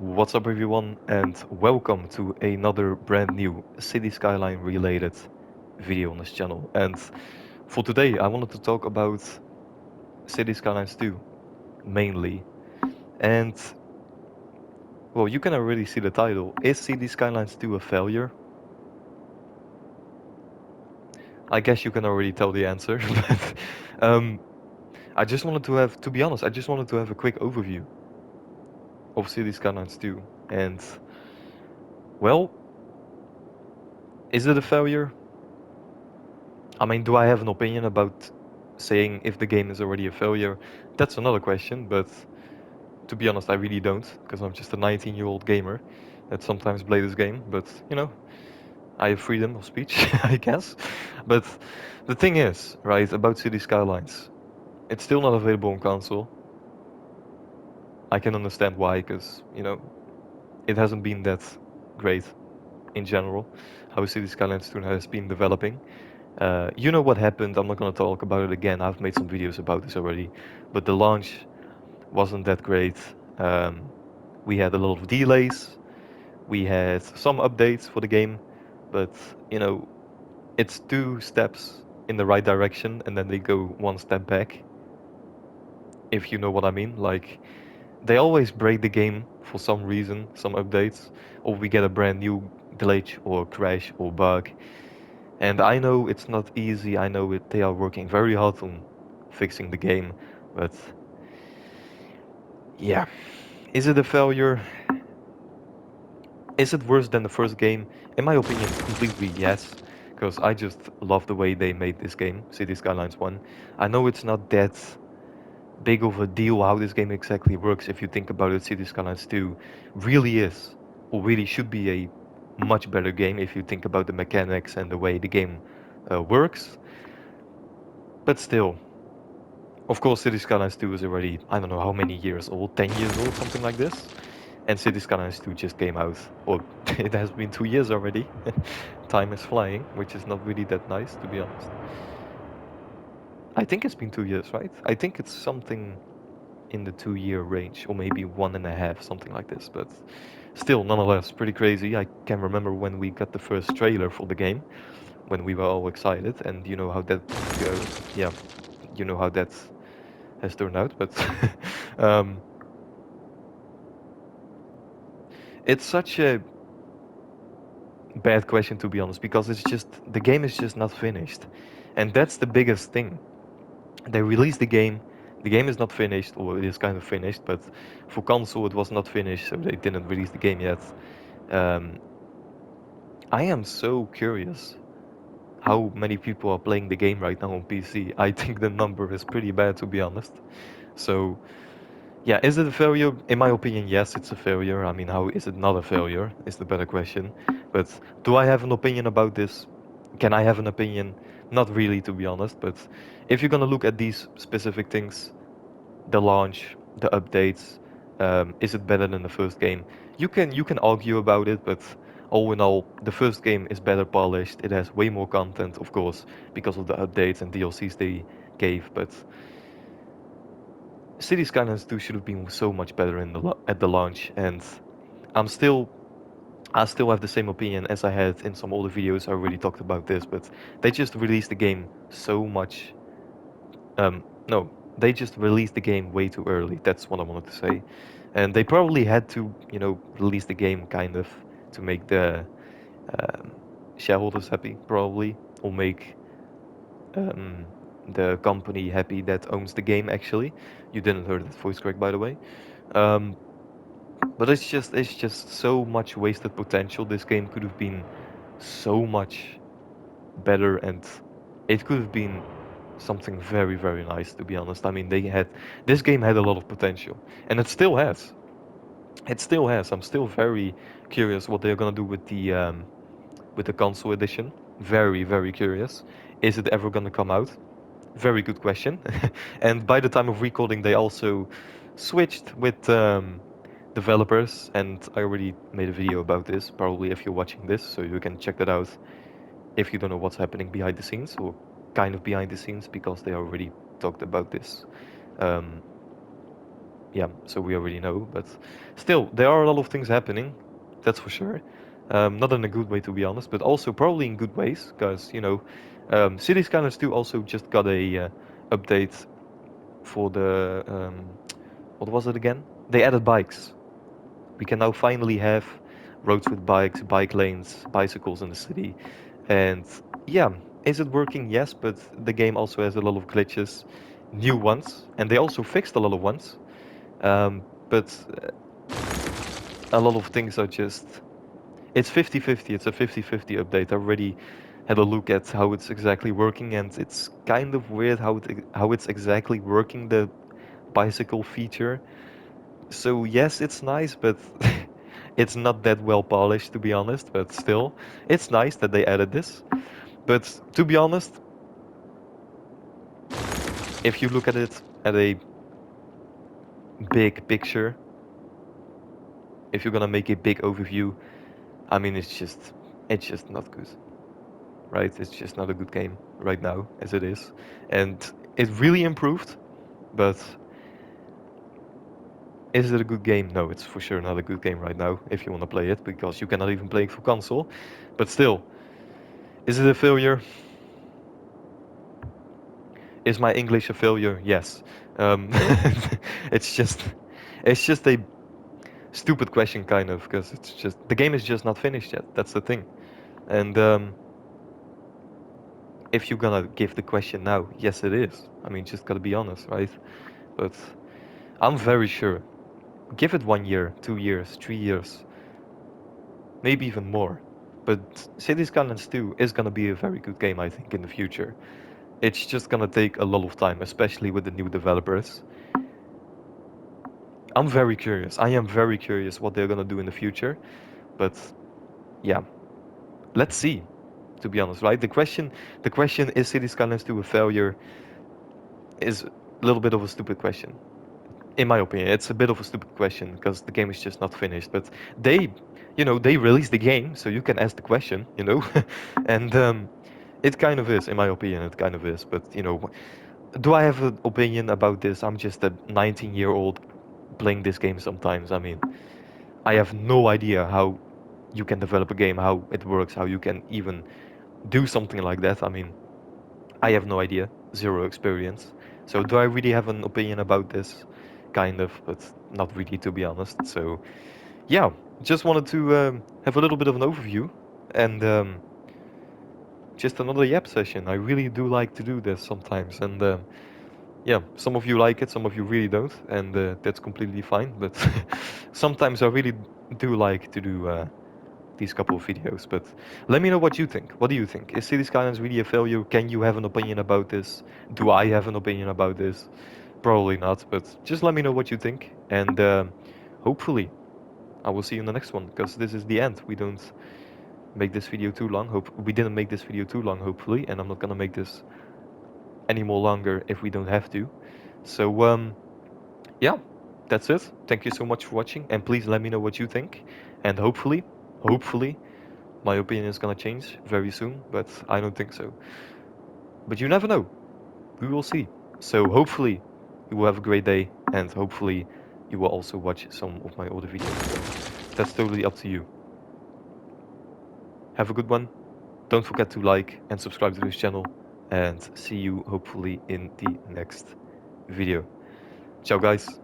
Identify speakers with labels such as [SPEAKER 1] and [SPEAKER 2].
[SPEAKER 1] What's up, everyone, and welcome to another brand new City Skyline related video on this channel. And for today, I wanted to talk about City Skylines 2 mainly. And well, you can already see the title. Is City Skylines 2 a failure? I guess you can already tell the answer, but I just wanted to have, to be honest, I just wanted to have a quick overview of City Skylines 2. And well, is it a failure? I mean, do I have an opinion about saying if the game is already a failure? That's another question, but to be honest, I really don't, because I'm just a 19-year-old gamer that sometimes play this game, but I have freedom of speech, I guess. But the thing is, right, about City Skylines, it's still not available on console. I can understand why, because, it hasn't been that great in general, how City Skylines 2 has been developing. You know what happened. I'm not going to talk about it again. I've made some videos about this already. But the launch wasn't that great. Um, we had a lot of delays. We had some updates for the game. But, you know, it's two steps in the right direction and then they go one step back. If you know what I mean. Like, they always break the game for some reason, some updates. Or we get a brand new glitch or crash or bug. And I know it's not easy. I know they are working very hard on fixing the game, but yeah, is it a failure? Is it worse than the first game? In my opinion, completely yes, because I just love the way they made this game, City Skylines 1. I know it's not that big of a deal how this game exactly works. If you think about it, City Skylines 2 really is, or really should be a much better game if you think about the mechanics and the way the game works. But still, of course, Cities Skylines 2 is already, I don't know how many years old, 10 years old, something like this. And Cities Skylines 2 just came out, or it has been 2 years already. Time is flying, which is not really that nice, to be honest. I think it's been 2 years, right? I think it's something in the 2 year range, or maybe 1.5, something like this. But still, nonetheless, pretty crazy. I can remember when we got the first trailer for the game, when we were all excited, and you know how that, yeah, you know how that has turned out. But um, it's such a bad question, to be honest, because it's just the game is just not finished, and that's the biggest thing. They released the game is not finished, or it is kind of finished, but for console it was not finished, so they didn't release the game yet. Um, I am so curious how many people are playing the game right now on PC. I think the number is pretty bad, to be honest. So yeah, is it a failure? In my opinion, yes, it's a failure. I mean, how is it not a failure is the better question. But do I have an opinion about this? Can I have an opinion? Not really, to be honest. But if you're gonna look at these specific things, the launch, the updates, is it better than the first game? You can argue about it, but all in all, the first game is better polished. It has way more content, of course, because of the updates and DLCs they gave. But City Skylines 2 should have been so much better at the launch, and I'm still I still have the same opinion as I had in some older videos. I already talked about this, but they just released the game so much. No, they just released the game way too early. That's what I wanted to say, and they probably had to, release the game kind of to make the um, shareholders happy, probably, or make um, the company happy that owns the game. Actually, you didn't hear that voice crack, by the way. Um, but it's just so much wasted potential. This game could have been so much better, and it could have been something very, very nice, to be honest. I mean, this game had a lot of potential, and it still has. It still has. I'm still very curious what they're gonna do with the console edition. Very, very curious. Is it ever gonna come out? Very good question. And by the time of recording, they also switched with developers, and I already made a video about this, probably if you're watching this, so you can check that out if you don't know what's happening behind the scenes, or kind of behind the scenes, because they already talked about this. Um, yeah, so we already know. But still, there are a lot of things happening. That's for sure. Not in a good way, to be honest, but also probably in good ways, because Cities Skylines 2 also just got a update for the what was it again? They added bikes. We can now finally have roads with bikes, bike lanes, bicycles in the city. And yeah, is it working? Yes, but the game also has a lot of glitches, new ones, and they also fixed a lot of ones. But a lot of things are just. It's 50-50. It's a 50-50 update. I already had a look at how it's exactly working, and it's kind of weird how it's exactly working, the bicycle feature. So yes, it's nice, but it's not that well polished, to be honest. But still, it's nice that they added this. But to be honest, if you look at it at a big picture, if you're gonna make a big overview, I mean, it's just not good, right? It's just not a good game right now as it is, and it really improved. But is it a good game? No, it's for sure not a good game right now if you want to play it, because you cannot even play it for console. But still, is it a failure? Is my English a failure? Yes. Um, it's just, it's just a stupid question, kind of, because it's just the game is just not finished yet. That's the thing. And if you're gonna give the question now, yes, it is. I mean, just gotta be honest, right? But I'm very sure. Give it 1 year, 2 years, 3 years, maybe even more. But Cities Skylines 2 is gonna be a very good game, I think, in the future. It's just gonna take a lot of time, especially with the new developers. I'm very curious. I am very curious what they're gonna do in the future. But yeah, let's see. To be honest, right? The question is Cities Skylines 2 a failure is a little bit of a stupid question. In my opinion, it's a bit of a stupid question because the game is just not finished. But they released the game, so you can ask the question. And it kind of is, in my opinion, it kind of is. But do I have an opinion about this? I'm just a 19-year-old playing this game sometimes. I mean, I have no idea how you can develop a game, how it works, how you can even do something like that. I mean, I have no idea, zero experience. So do I really have an opinion about this? Kind of, but not really, to be honest. So yeah, just wanted to have a little bit of an overview, and just another yap session. I really do like to do this sometimes, and yeah, some of you like it, some of you really don't, and that's completely fine. But sometimes I really do like to do these couple of videos. But let me know what you think. What do you think? Is City Skylines really a failure? Can you have an opinion about this? Do I have an opinion about this? Probably not, but just let me know what you think, and hopefully I will see you in the next one, because this is the end. We don't make this video too long. We didn't make this video too long, hopefully, and I'm not gonna make this any more longer if we don't have to. So yeah, that's it. Thank you so much for watching, and please let me know what you think, and hopefully my opinion is gonna change very soon, but I don't think so. But you never know. We will see. So hopefully you will have a great day, and hopefully you will also watch some of my older videos. That's totally up to you. Have a good one. Don't forget to like and subscribe to this channel, and see you hopefully in the next video. Ciao guys.